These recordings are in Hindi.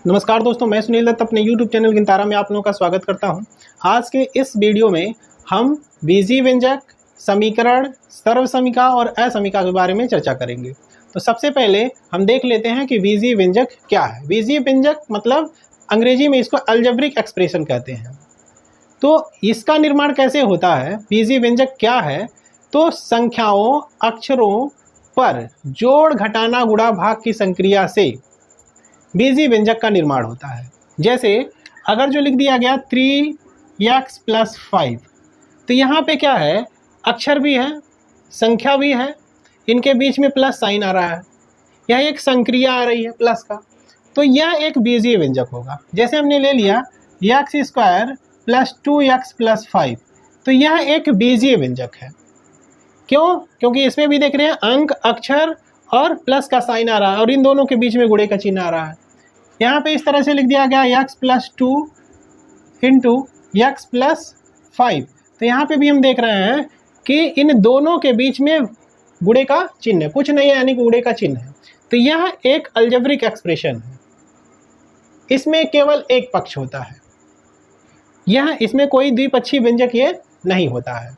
नमस्कार दोस्तों, मैं सुनील दत्त अपने YouTube चैनल गिनतारा में आप लोगों का स्वागत करता हूं। आज के इस वीडियो में हम बीजीय व्यंजक, समीकरण, सर्वसमीका और असमीका के बारे में चर्चा करेंगे। तो सबसे पहले हम देख लेते हैं कि बीजीय व्यंजक क्या है। बीजीय व्यंजक मतलब अंग्रेजी में इसको अलजेब्रिक एक्सप्रेशन कहते हैं। तो इसका निर्माण कैसे होता है, बीजीय व्यंजक क्या है? तो संख्याओं, अक्षरों पर जोड़, घटाना, गुणा, भाग की संक्रिया से बीजीय व्यंजक का निर्माण होता है। जैसे अगर जो लिख दिया गया 3x + 5, तो यहाँ पे क्या है, अक्षर भी है, संख्या भी है, इनके बीच में प्लस साइन आ रहा है, यह एक संक्रिया आ रही है प्लस का, तो यह एक बीजीय व्यंजक होगा। जैसे हमने ले लिया x² + 2x + 5, तो यह एक बीजीय व्यंजक है। क्यों? क्योंकि इसमें भी देख रहे हैं अंक, अक्षर और प्लस का साइन आ रहा है और इन दोनों के बीच में गुणे का चिन्ह आ रहा है। यहाँ पे इस तरह से लिख दिया गया x + 2 × x + 5, तो यहाँ पे भी हम देख रहे हैं कि इन दोनों के बीच में गुणे का चिन्ह है, कुछ नहीं है यानी गुणे का चिन्ह है। तो यह एक अलजेब्रिक एक्सप्रेशन है, इसमें केवल एक पक्ष होता है, यह इसमें कोई द्विपक्षीय व्यंजक ये नहीं होता है।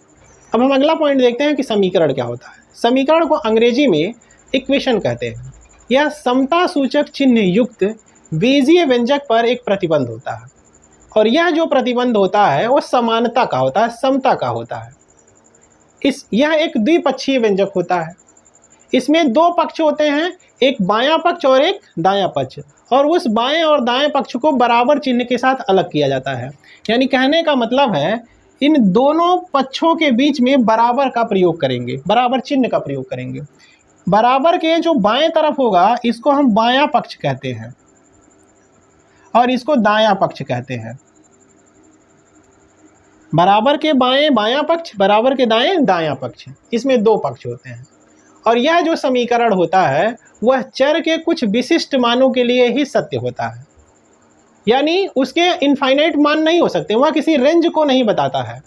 अब हम अगला पॉइंट देखते हैं कि समीकरण क्या होता है। समीकरण को अंग्रेजी में इक्वेशन कहते हैं। यह समता सूचक चिन्ह युक्त बीजीय व्यंजक पर एक प्रतिबंध होता है, और यह जो प्रतिबंध होता है वो समानता का होता है, समता का होता है। यह एक द्विपक्षीय व्यंजक होता है। इसमें दो पक्ष होते हैं, एक बायां पक्ष और एक दायां पक्ष, और उस बाएं और दाएं पक्ष को बराबर चिन्ह के साथ अलग किया जाता है। यानी कहने का मतलब है इन दोनों पक्षों के बीच में बराबर का प्रयोग करेंगे, बराबर चिन्ह का प्रयोग करेंगे। बराबर के जो बाएं तरफ होगा इसको हम बायां पक्ष कहते हैं और इसको दायां पक्ष कहते हैं। बराबर के बाएं बायां पक्ष, बराबर के दाएं दायां पक्ष, इसमें दो पक्ष होते हैं। और यह जो समीकरण होता है वह चर के कुछ विशिष्ट मानों के लिए ही सत्य होता है, यानी उसके इनफाइनाइट मान नहीं हो सकते, वह किसी रेंज को नहीं बताता है,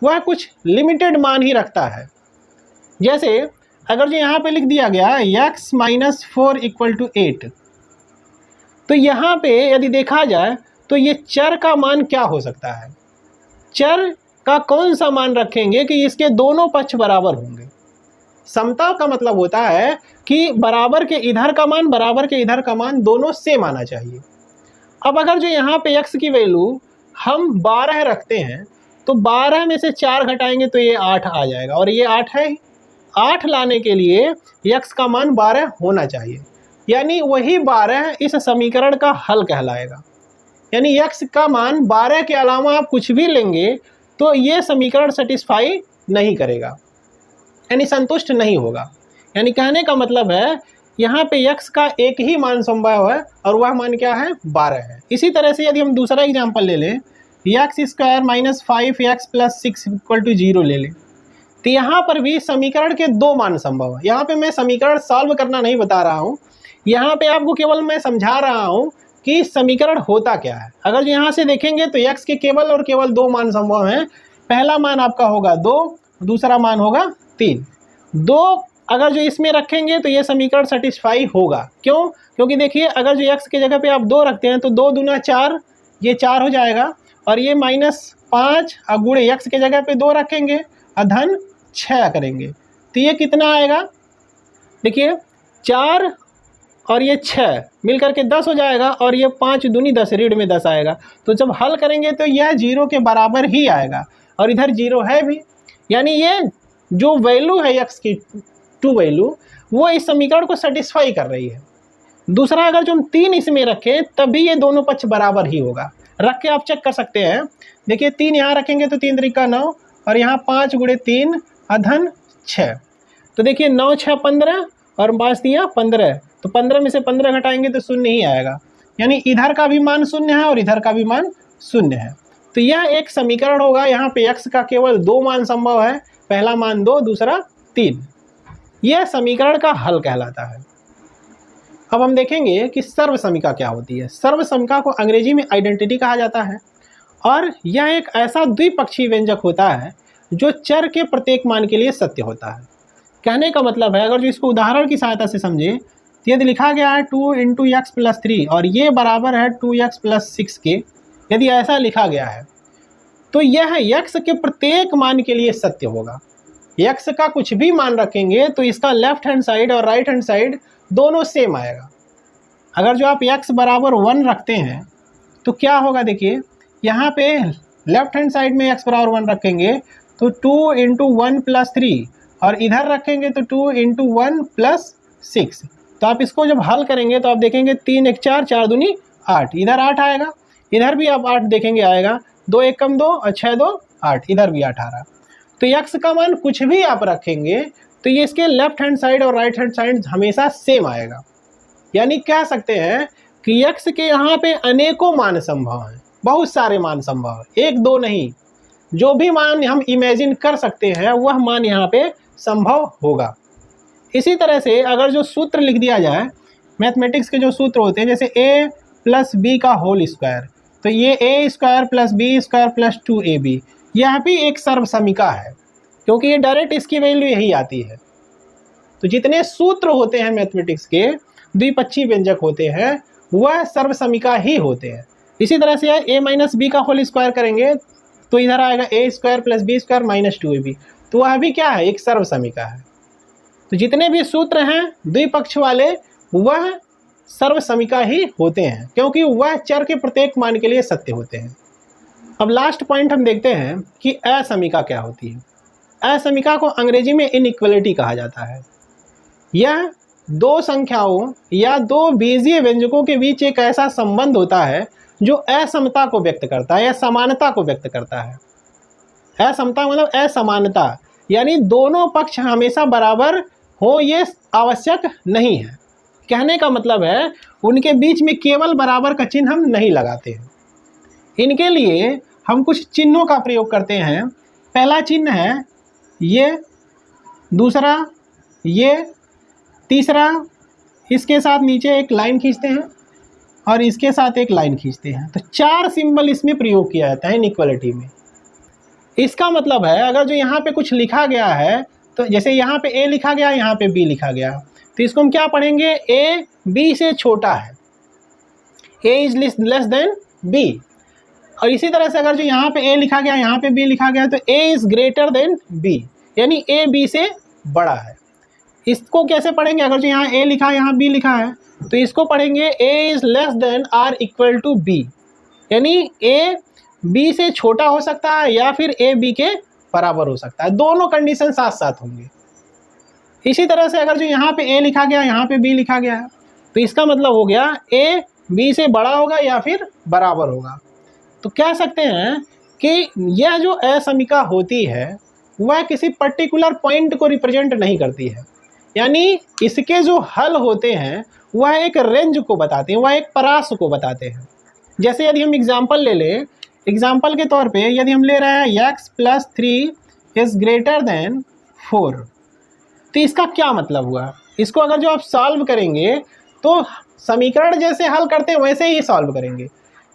वह कुछ लिमिटेड मान ही रखता है। जैसे अगर जो यहाँ पे लिख दिया गया x - 4 = 8, तो यहाँ पे यदि देखा जाए तो ये चर का मान क्या हो सकता है? चर का कौन सा मान रखेंगे कि इसके दोनों पक्ष बराबर होंगे? समता का मतलब होता है कि बराबर के इधर का मान, बराबर के इधर का मान दोनों सेम आना चाहिए। अब अगर जो यहाँ पे x की वैल्यू हम 12 रखते हैं, तो 12 में से 4 घटाएंगे तो ये 8 आ जाएगा, और ये 8 है। 8 लाने के लिए x का मान 12 होना चाहिए, यानी वही 12 इस समीकरण का हल कहलाएगा। यानी x का मान 12 के अलावा आप कुछ भी लेंगे तो ये समीकरण सेटिस्फाई नहीं करेगा, यानी संतुष्ट नहीं होगा। यानी कहने का मतलब है यहाँ पे x का एक ही मान संभव है और वह मान क्या है? 12 है। इसी तरह से यदि हम दूसरा एग्जाम्पल ले लें, x² - 5x + 6 = 0 ले लें, तो यहाँ पर भी समीकरण के दो मान संभव है। यहाँ पे मैं समीकरण सॉल्व करना नहीं बता रहा हूँ, यहाँ पे आपको केवल मैं समझा रहा हूँ कि समीकरण होता क्या है। अगर जो यहाँ से देखेंगे तो x के केवल और केवल दो मान संभव हैं। पहला मान आपका होगा 2, दूसरा मान होगा 3। 2 अगर जो इसमें रखेंगे तो ये समीकरण सेटिस्फाई होगा। क्यों? क्योंकि देखिए अगर जो x के जगह पे आप 2 रखते हैं तो 2 दूना 4, ये 4 हो जाएगा, और ये -5 और गुणे x के जगह पे 2 रखेंगे और धन 6 करेंगे, तो ये कितना आएगा? देखिए 4 और ये 6 मिलकर के 10 हो जाएगा, और ये 5 दूनी 10, ऋण में 10 आएगा। तो जब हल करेंगे तो यह 0 के बराबर ही आएगा, और इधर 0 है भी, यानी ये जो वैल्यू है x की टू वैल्यू वो इस समीकरण को सेटिस्फाई कर रही है। दूसरा अगर जो हम 3 इसमें रखें तभी ये दोनों पक्ष बराबर ही होगा। रख के आप चेक कर सकते हैं। देखिए 3 यहाँ रखेंगे तो 3 × 9, और यहाँ 5 × 3 धन 6, तो देखिए 9 6 15 और 5 दिया 15, तो 15 में से 15 घटाएंगे तो 0 ही आएगा, यानी इधर का भी मान 0 है और इधर का भी मान 0 है। तो यह एक समीकरण होगा। यहाँ पे x का केवल 2 मान संभव है, पहला मान 2, दूसरा 3। यह समीकरण का हल कहलाता है। अब हम देखेंगे कि सर्वसमीका क्या होती है। सर्वसमीका को अंग्रेजी में आइडेंटिटी कहा जाता है, और यह एक ऐसा द्विपक्षीय व्यंजक होता है जो चर के प्रत्येक मान के लिए सत्य होता है। कहने का मतलब है, अगर जो इसको उदाहरण की सहायता से समझे, तो यदि लिखा गया है 2 इंटू एक्स प्लस 3 और ये बराबर है 2x प्लस 6 के, यदि ऐसा लिखा गया है तो यह x के प्रत्येक मान के लिए सत्य होगा। x का कुछ भी मान रखेंगे तो इसका लेफ्ट हैंड साइड और राइट हैंड साइड दोनों सेम आएगा। अगर जो आप x बराबर 1 रखते हैं तो क्या होगा, देखिए यहाँ पे लेफ्ट हैंड साइड में x बराबर 1 रखेंगे तो 2 इंटू 1 प्लस 3 और इधर रखेंगे तो 2 इंटू 1 प्लस 6। तो आप इसको जब हल करेंगे तो आप देखेंगे 3 1 4, 4 दूनी 8, इधर 8 आएगा, इधर भी आप 8 देखेंगे आएगा, 2 1 कम 2 और 6 2 8, इधर भी 8 आ रहा। तो x का मान कुछ भी आप रखेंगे तो ये इसके लेफ्ट हैंड साइड और राइट हैंड साइड हमेशा सेम आएगा। यानी कह सकते हैं कि x के यहाँ पे अनेकों मान संभव हैं, बहुत सारे मान संभव है, एक दो नहीं, जो भी मान हम इमेजिन कर सकते हैं वह मान यहाँ पे संभव होगा। इसी तरह से अगर जो सूत्र लिख दिया जाए, मैथमेटिक्स के जो सूत्र होते हैं जैसे a प्लस बी का होल स्क्वायर, तो ये a square plus B square plus 2ab, यह भी एक सर्वसमीका है क्योंकि ये डायरेक्ट इसकी वैल्यू यही आती है। तो जितने सूत्र होते हैं मैथमेटिक्स के, द्विपक्षीय व्यंजक होते हैं, वह सर्वसमीका ही होते हैं। इसी तरह से a माइनस बी का होल स्क्वायर करेंगे तो इधर आएगा a square plus B square minus 2ab, तो वह भी क्या है, एक सर्वसमीका है। तो जितने भी सूत्र हैं द्विपक्ष वाले वह सर्वसमीका ही होते हैं क्योंकि वह चर के प्रत्येक मान के लिए सत्य होते हैं। अब लास्ट पॉइंट हम देखते हैं कि असमीका क्या होती है। असमीका को अंग्रेजी में इनइक्वलिटी कहा जाता है। यह दो संख्याओं या दो बीजीय व्यंजकों के बीच एक ऐसा संबंध होता है जो असमता को व्यक्त करता है या समानता को व्यक्त करता है। असमता मतलब असमानता, यानी दोनों पक्ष हमेशा बराबर हो ये आवश्यक नहीं है। कहने का मतलब है उनके बीच में केवल बराबर का चिन्ह हम नहीं लगाते हैं। इनके लिए हम कुछ चिन्हों का प्रयोग करते हैं। पहला चिन्ह है ये, दूसरा ये, तीसरा इसके साथ नीचे एक लाइन खींचते हैं और इसके साथ एक लाइन खींचते हैं। तो 4 सिंबल इसमें प्रयोग किया जाता है इनइक्वलिटी में। इसका मतलब है अगर जो यहाँ पे कुछ लिखा गया है, तो जैसे यहाँ पे a लिखा गया, यहाँ पे b लिखा गया, तो इसको हम क्या पढ़ेंगे, a b से छोटा है, a is less then b। और इसी तरह से अगर जो यहाँ पे a लिखा गया, यहाँ पे b लिखा गया, तो a is greater then b, यानी a b से बड़ा है। इसको कैसे पढ़ेंगे, अगर जो यहाँ a लिखा है, यहाँ b लिखा है, तो इसको पढ़ेंगे a is less than r equal to b, यानी a b से छोटा हो सकता है या फिर a b के बराबर हो सकता है। दोनों कंडीशन साथ साथ होंगे। इसी तरह से अगर जो यहाँ पे a लिखा गया, यहाँ पे b लिखा गया है, तो इसका मतलब हो गया a b से बड़ा होगा या फिर बराबर होगा। तो कह सकते हैं कि यह जो असमीका होती है वह किसी पर्टिकुलर पॉइंट को रिप्रेजेंट नहीं करती है, यानी इसके जो हल होते हैं वह एक रेंज को बताते हैं, वह एक परास को बताते हैं। जैसे यदि हम एग्जाम्पल ले लें, एग्जाम्पल के तौर पे यदि हम ले रहे हैं x plus 3 is greater then 4, तो इसका क्या मतलब हुआ। इसको अगर जो आप सॉल्व करेंगे तो समीकरण जैसे हल करते हैं वैसे ही सॉल्व करेंगे,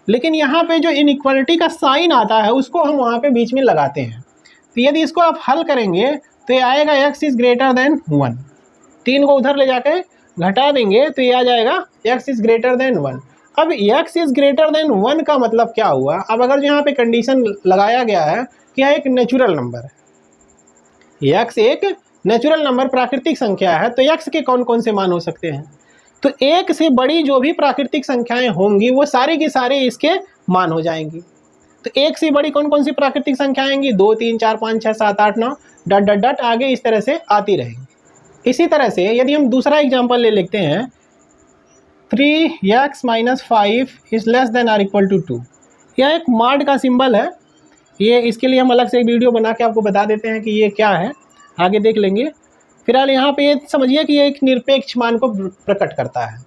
लेकिन यहाँ पे जो इनइक्वालिटी का साइन आता है उसको हम वहाँ पे बीच में लगाते हैं। तो यदि इसको आप हल करेंगे तो ये आएगा x इज ग्रेटर देन 1, 3 को उधर ले जाके घटा देंगे तो ये आ जाएगा x इज ग्रेटर देन 1। अब x इज ग्रेटर देन 1 का मतलब क्या हुआ। अब अगर यहाँ पे कंडीशन लगाया गया है कि यह एक नेचुरल नंबर है, x एक नेचुरल नंबर प्राकृतिक संख्या है, तो x के कौन कौन से मान हो सकते हैं, तो 1 से बड़ी जो भी प्राकृतिक संख्याएं होंगी वो सारी की सारी इसके मान हो जाएंगी। तो 1 से बड़ी कौन कौन सी प्राकृतिक संख्याएं आएंगी, 2 3 4 5 6 7 8 9 डट डट डट आगे इस तरह से आती रहेंगी। इसी तरह से यदि हम दूसरा एग्जाम्पल ले लेते हैं, 3x minus 5 is less than or equal to 2, यह एक मॉड का सिंबल है। ये इसके लिए हम अलग से एक वीडियो बना के आपको बता देते हैं कि ये क्या है, आगे देख लेंगे। फिलहाल यहाँ पे ये समझिए कि ये एक निरपेक्ष मान को प्रकट करता है।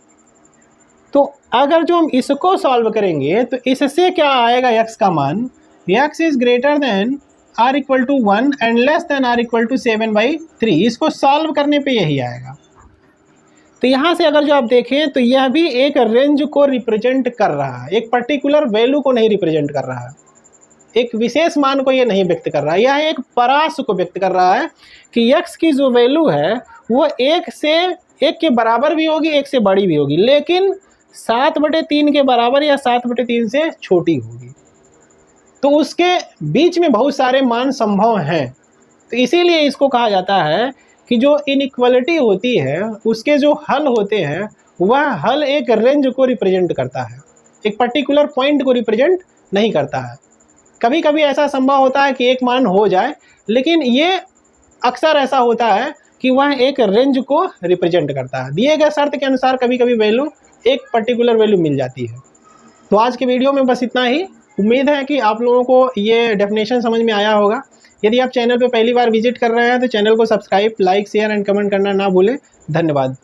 तो अगर जो हम इसको सॉल्व करेंगे तो इससे क्या आएगा, x का मान, x is greater than r equal to 1 and less than r equal to 7/3। इसको सॉल्व करने पे यही आएगा। तो यहाँ से अगर जो आप देखें तो यह भी एक रेंज को रिप्रेजेंट कर रहा है, एक पर्टिकुलर वैल्यू को नहीं रिप्रेजेंट कर रहा है, एक विशेष मान को ये नहीं व्यक्त कर रहा है, यह एक परास को व्यक्त कर रहा है कि x की जो वैल्यू है वो 1 से 1 के बराबर भी होगी, 1 से बड़ी भी होगी, लेकिन 7/3 के बराबर या 7/3 से छोटी होगी। तो उसके बीच में बहुत सारे मान संभव हैं। तो इसीलिए इसको कहा जाता है कि जो इनइक्वालिटी होती है उसके जो हल होते हैं वह हल एक रेंज को रिप्रेजेंट करता है, एक पर्टिकुलर पॉइंट को रिप्रेजेंट नहीं करता है। कभी कभी ऐसा संभव होता है कि एक मान हो जाए, लेकिन ये अक्सर ऐसा होता है कि वह एक रेंज को रिप्रेजेंट करता है। दिए गए शर्त के अनुसार कभी कभी वैल्यू, एक पर्टिकुलर वैल्यू मिल जाती है। तो आज के वीडियो में बस इतना ही। उम्मीद है कि आप लोगों को ये डेफिनेशन समझ में आया होगा। यदि आप चैनल पर पहली बार विजिट कर रहे हैं तो चैनल को subscribe, like, share and comment करना ना भूलें। धन्यवाद।